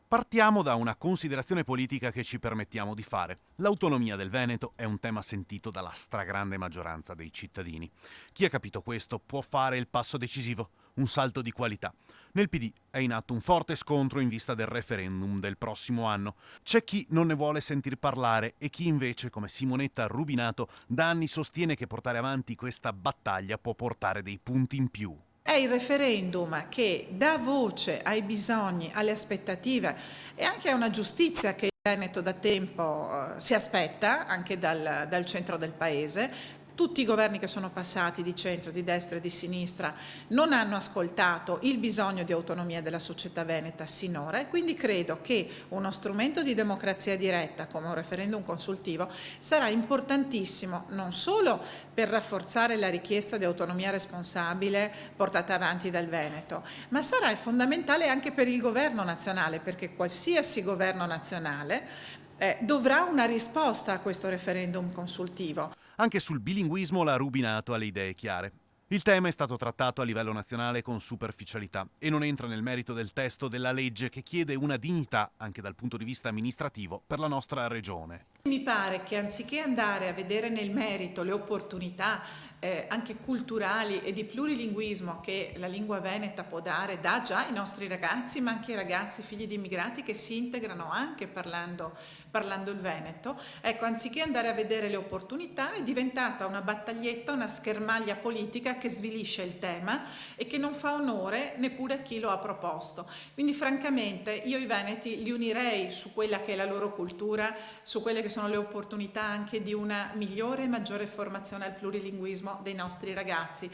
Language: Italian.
Partiamo da una considerazione politica che ci permettiamo di fare. L'autonomia del Veneto è un tema sentito dalla stragrande maggioranza dei cittadini. Chi ha capito questo può fare il passo decisivo, un salto di qualità. Nel PD è in atto un forte scontro in vista del referendum del prossimo anno. C'è chi non ne vuole sentir parlare e chi invece, come Simonetta Rubinato, da anni sostiene che portare avanti questa battaglia può portare dei punti in più. È il referendum che dà voce ai bisogni, alle aspettative e anche a una giustizia che il Veneto da tempo si aspetta, anche dal centro del paese. Tutti i governi che sono passati di centro, di destra e di sinistra non hanno ascoltato il bisogno di autonomia della società veneta sinora e quindi credo che uno strumento di democrazia diretta come un referendum consultivo sarà importantissimo non solo per rafforzare la richiesta di autonomia responsabile portata avanti dal Veneto, ma sarà fondamentale anche per il governo nazionale, perché qualsiasi governo nazionale dovrà una risposta a questo referendum consultivo. Anche sul bilinguismo la Rubinato ha le idee chiare. Il tema è stato trattato a livello nazionale con superficialità e non entra nel merito del testo della legge che chiede una dignità, anche dal punto di vista amministrativo, per la nostra regione. Mi pare che anziché andare a vedere nel merito le opportunità anche culturali e di plurilinguismo che la lingua veneta può dare, dà già ai nostri ragazzi, ma anche ai ragazzi figli di immigrati che si integrano anche parlando il veneto, ecco, anziché andare a vedere le opportunità è diventata una battaglietta, una schermaglia politica che svilisce il tema e che non fa onore neppure a chi lo ha proposto. Quindi francamente io i veneti li unirei su quella che è la loro cultura, su quelle che sono le opportunità anche di una migliore e maggiore formazione al plurilinguismo dei nostri ragazzi.